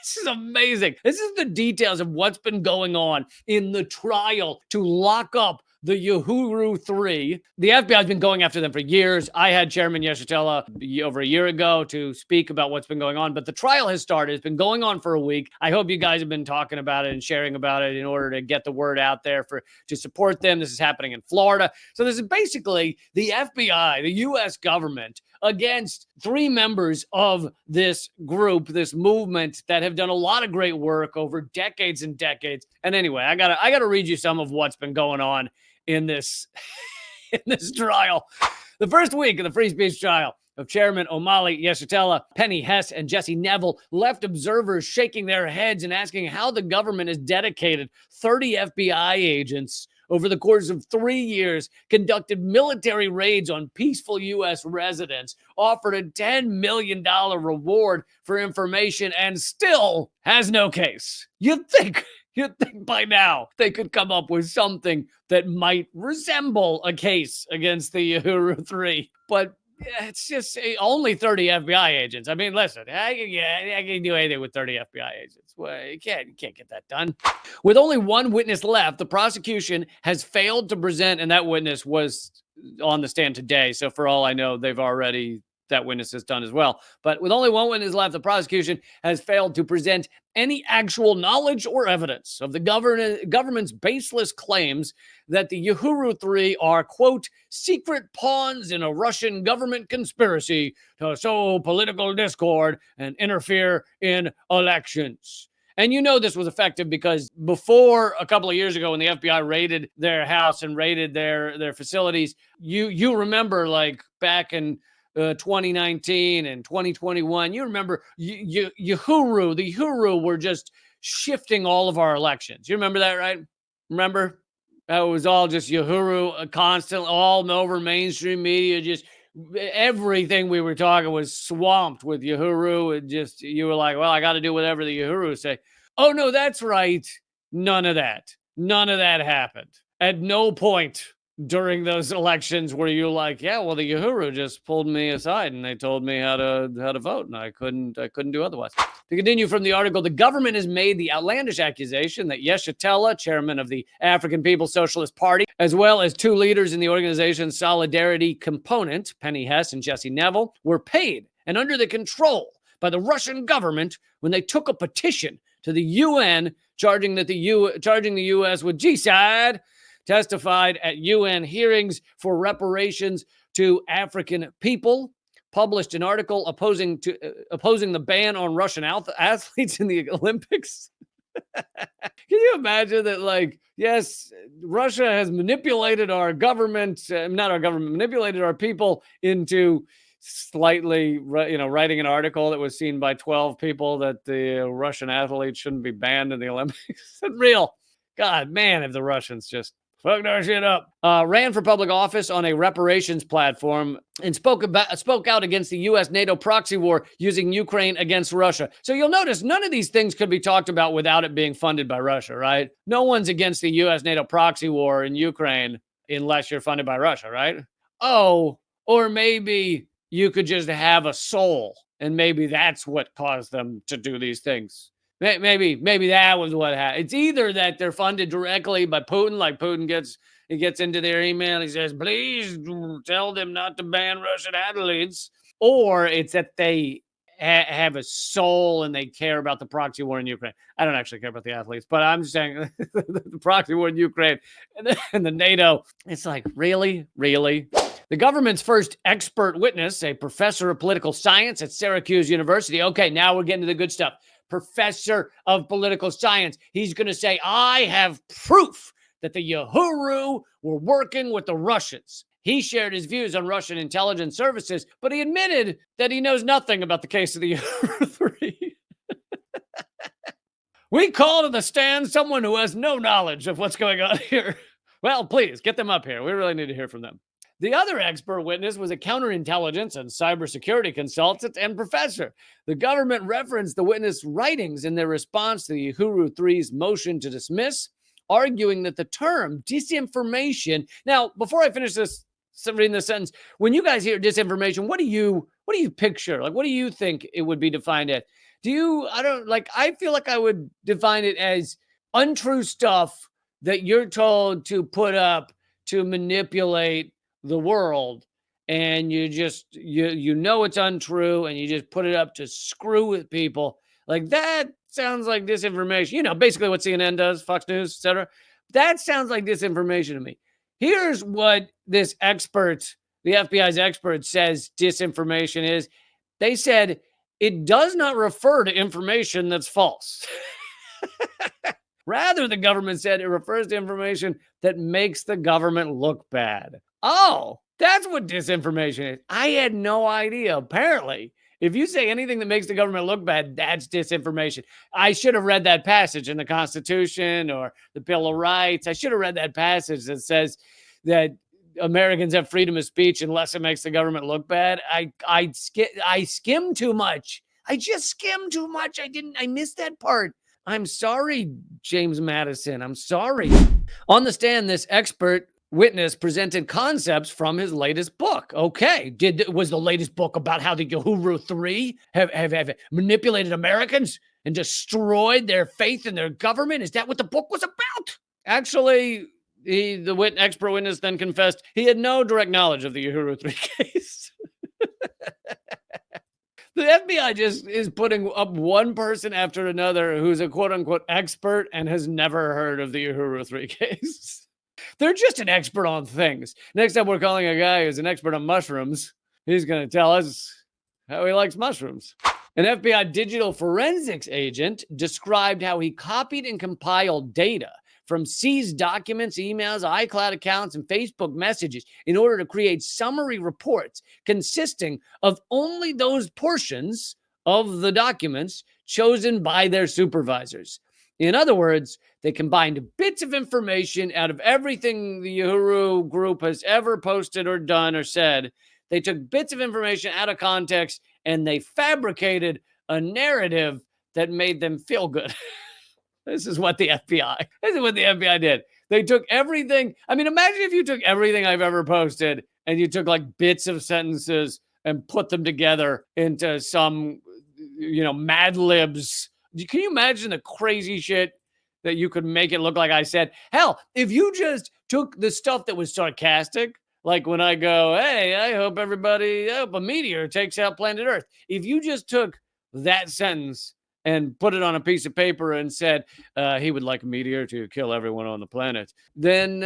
This is amazing. This is the details of what's been going on in the trial to lock up the Uhuru 3. The FBI has been going after them for years. I had Chairman Yeshitela over a year ago to speak about what's been going on, but the trial has started. It's been going on for a week. I hope you guys have been talking about it and sharing about it in order to get the word out there to support them. This is happening in Florida. So this is basically the FBI, the U.S. government, against 3 members of this group, this movement that have done a lot of great work over decades and decades. And anyway, I gotta read you some of what's been going on in this in this trial. The first week of the free speech trial of Chairman Omali Yeshitela, Penny Hess, and Jesse Neville left observers shaking their heads and asking how the government has dedicated 30 FBI agents over the course of 3 years, conducted military raids on peaceful U.S. residents, offered a $10 million reward for information, and still has no case. You'd think by now they could come up with something that might resemble a case against the Uhuru 3. But it's just only 30 FBI agents. I mean, listen, I can do anything with 30 FBI agents. Well, you can't get that done. With only one witness left, the prosecution has failed to present, and that witness was on the stand today. So for all I know, that witness is done as well. But with only one witness left, the prosecution has failed to present any actual knowledge or evidence of the government's baseless claims that the Uhuru 3 are, quote, secret pawns in a Russian government conspiracy to sow political discord and interfere in elections. And you know this was effective because before a couple of years ago when the FBI raided their house and raided their facilities, you remember like back in 2019 and 2021, you remember the Uhuru were just shifting all of our elections. You remember that, right? Remember? That was all just Uhuru, constant, all over mainstream media. Just everything we were talking was swamped with Uhuru. And just, you were like, well, I got to do whatever the Uhuru say. Oh, no, that's right. None of that happened. At no point during those elections where you're like, yeah, well, the Uhuru just pulled me aside and they told me how to vote, and I couldn't do otherwise. To continue from the article, the government has made the outlandish accusation that Yeshitela, chairman of the African People's Socialist Party, as well as 2 leaders in the organization's Solidarity component, Penny Hess and Jesse Neville, were paid and under the control by the Russian government when they took a petition to the UN charging the U.S. with genocide, testified at UN hearings for reparations to African people, published an article opposing the ban on Russian athletes in the Olympics. Can you imagine that? Like, yes, Russia has manipulated our government, manipulated our people into slightly, writing an article that was seen by 12 people that the Russian athletes shouldn't be banned in the Olympics. It's real. God, man, if the Russians just fucked our shit up. Ran for public office on a reparations platform and spoke out against the U.S. NATO proxy war using Ukraine against Russia. So you'll notice none of these things could be talked about without it being funded by Russia, right? No one's against the U.S. NATO proxy war in Ukraine unless you're funded by Russia, right? Oh, or maybe you could just have a soul, and maybe that's what caused them to do these things. Maybe that was what happened. It's either that they're funded directly by Putin, like Putin gets into their email, he says, please tell them not to ban Russian athletes, or it's that they have a soul and they care about the proxy war in Ukraine. I don't actually care about the athletes, but I'm just saying the proxy war in Ukraine and the NATO, it's like, really? The government's first expert witness, a professor of political science at Syracuse University. Okay, now we're getting to the good stuff. Professor of political science. He's going to say, I have proof that the Uhuru were working with the Russians. He shared his views on Russian intelligence services, but he admitted that he knows nothing about the case of the Uhuru 3. We call to the stand someone who has no knowledge of what's going on here. Well, please, get them up here. We really need to hear from them. The other expert witness was a counterintelligence and cybersecurity consultant and professor. The government referenced the witness' writings in their response to the Uhuru 3's motion to dismiss, arguing that the term disinformation. Now, before I finish reading this sentence, when you guys hear disinformation, what do you picture? Like, what do you think it would be defined as? I don't like, I feel like I would define it as untrue stuff that you're told to put up to manipulate the world. And you know it's untrue and you just put it up to screw with people. Like that sounds like disinformation. You know, basically what CNN does, Fox News, etc. That sounds like disinformation to me. Here's what this expert, the FBI's expert, says disinformation is. They said it does not refer to information that's false. Rather, the government said it refers to information that makes the government look bad. Oh, that's what disinformation is. I had no idea. Apparently, if you say anything that makes the government look bad, that's disinformation. I should have read that passage in the Constitution or the Bill of Rights. I should have read that passage that says that Americans have freedom of speech unless it makes the government look bad. I skimmed too much. I just skimmed too much. I missed that part. I'm sorry, James Madison. I'm sorry. On the stand, this expert witness presented concepts from his latest book. Okay, was the latest book about how the Uhuru 3 have manipulated Americans and destroyed their faith in their government? Is that what the book was about? Actually, the expert witness then confessed he had no direct knowledge of the Uhuru 3 case. The FBI just is putting up one person after another who's a quote-unquote expert and has never heard of the Uhuru 3 case. They're just an expert on things. Next time we're calling a guy who's an expert on mushrooms, he's going to tell us how he likes mushrooms. An FBI digital forensics agent described how he copied and compiled data from seized documents, emails, iCloud accounts, and Facebook messages in order to create summary reports consisting of only those portions of the documents chosen by their supervisors. In other words, they combined bits of information out of everything the Uhuru group has ever posted or done or said. They took bits of information out of context and they fabricated a narrative that made them feel good. This is what the FBI did. They took everything. I mean, imagine if you took everything I've ever posted and you took like bits of sentences and put them together into some, Mad Libs. Can you imagine the crazy shit that you could make it look like I said? Hell, if you just took the stuff that was sarcastic, like when I go, hey, I hope a meteor takes out planet Earth. If you just took that sentence and put it on a piece of paper and said he would like a meteor to kill everyone on the planet, then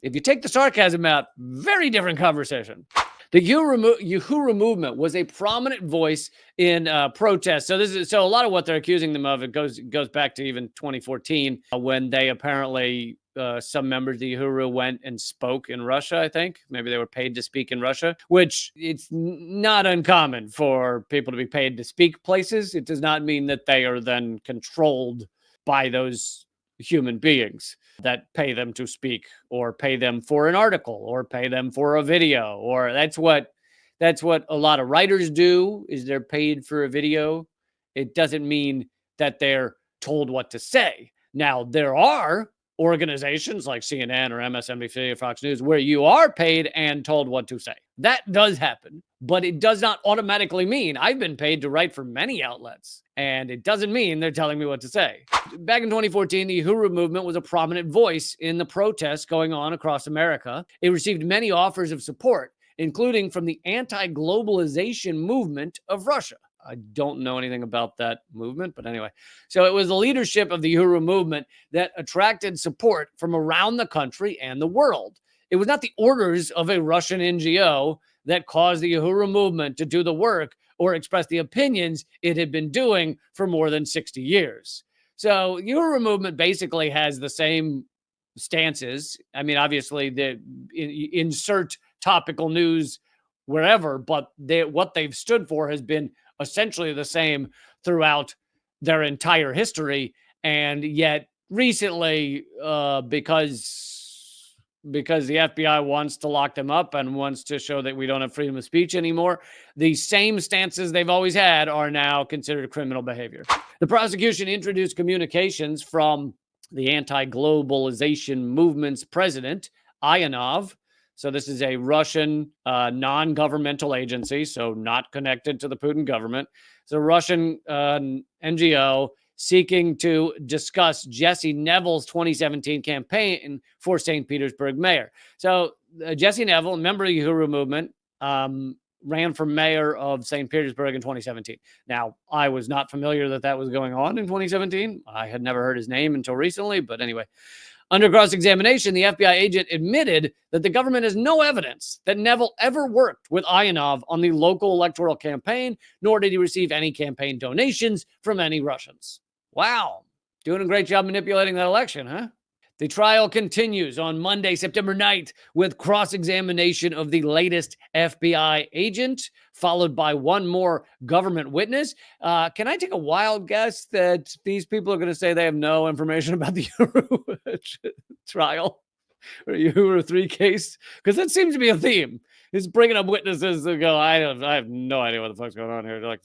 if you take the sarcasm out, very different conversation. The Uhuru movement was a prominent voice in protests. So a lot of what they're accusing them of, it goes back to even 2014 when they apparently some members of the Uhuru went and spoke in Russia. I think maybe they were paid to speak in Russia, which it's not uncommon for people to be paid to speak places. It does not mean that they are then controlled by those human beings that pay them to speak or pay them for an article or pay them for a video, or that's what a lot of writers do, is they're paid for a video. It doesn't mean that they're told what to say. Now, there are organizations like CNN or MSNBC or Fox News where you are paid and told what to say. That does happen, but it does not automatically mean. I've been paid to write for many outlets, and it doesn't mean they're telling me what to say. Back in 2014, the Uhuru movement was a prominent voice in the protests going on across America. It received many offers of support, including from the anti-globalization movement of Russia. I don't know anything about that movement, but anyway. So it was the leadership of the Uhuru movement that attracted support from around the country and the world. It was not the orders of a Russian NGO that caused the Uhuru movement to do the work or express the opinions it had been doing for more than 60 years. So the Uhuru movement basically has the same stances. I mean, obviously, they insert topical news wherever, but what they've stood for has been essentially the same throughout their entire history. And yet recently, because the FBI wants to lock them up and wants to show that we don't have freedom of speech anymore, the same stances they've always had are now considered criminal behavior. The prosecution introduced communications from the anti-globalization movement's president, Ayanov, So this is a Russian non-governmental agency, so not connected to the Putin government. It's a Russian NGO seeking to discuss Jesse Neville's 2017 campaign for St. Petersburg mayor. So Jesse Neville, a member of the Uhuru movement, ran for mayor of St. Petersburg in 2017. Now, I was not familiar that that was going on in 2017. I had never heard his name until recently, but anyway. Under cross-examination, the FBI agent admitted that the government has no evidence that Neville ever worked with Ionov on the local electoral campaign, nor did he receive any campaign donations from any Russians. Wow. Doing a great job manipulating that election, huh? The trial continues on Monday, September 9th, with cross-examination of the latest FBI agent, followed by one more government witness. Can I take a wild guess that these people are going to say they have no information about the Uhuru trial or Uhuru 3 case? Because that seems to be a theme. Is bringing up witnesses that go, I have no idea what the fuck's going on here. They're like,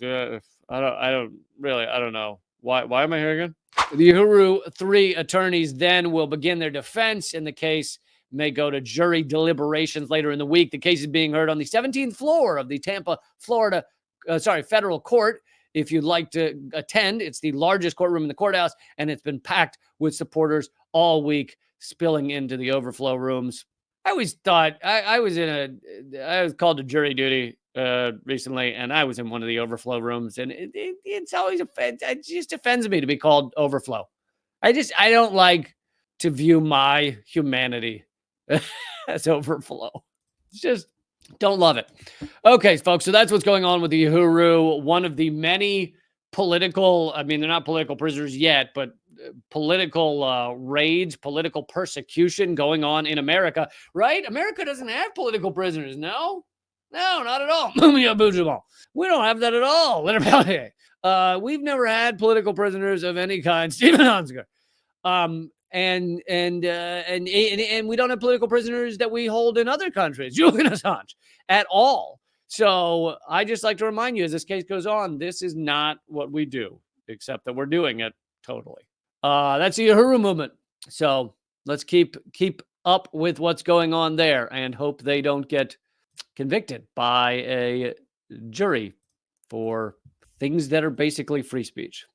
I don't know. Why am I here again? The Uhuru 3 attorneys then will begin their defense, and the case may go to jury deliberations later in the week. The case is being heard on the 17th floor of the Tampa, Florida, federal court. If you'd like to attend, it's the largest courtroom in the courthouse, and it's been packed with supporters all week, spilling into the overflow rooms. I always thought I was called to jury duty recently, and I was in one of the overflow rooms, and it's always it just offends me to be called overflow. I don't like to view my humanity as overflow. It's just don't love it. Okay, folks, so that's what's going on with the Uhuru, one of the many political, I mean, they're not political prisoners yet, but political raids, political persecution going on in America, right? America doesn't have political prisoners, no? No, not at all. We don't have that at all. We've never had political prisoners of any kind. Stephen Hunsker. And we don't have political prisoners that we hold in other countries, Julian Assange, at all. So I just like to remind you, as this case goes on, this is not what we do, except that we're doing it totally. That's the Uhuru movement. So let's keep up with what's going on there and hope they don't get convicted by a jury for things that are basically free speech.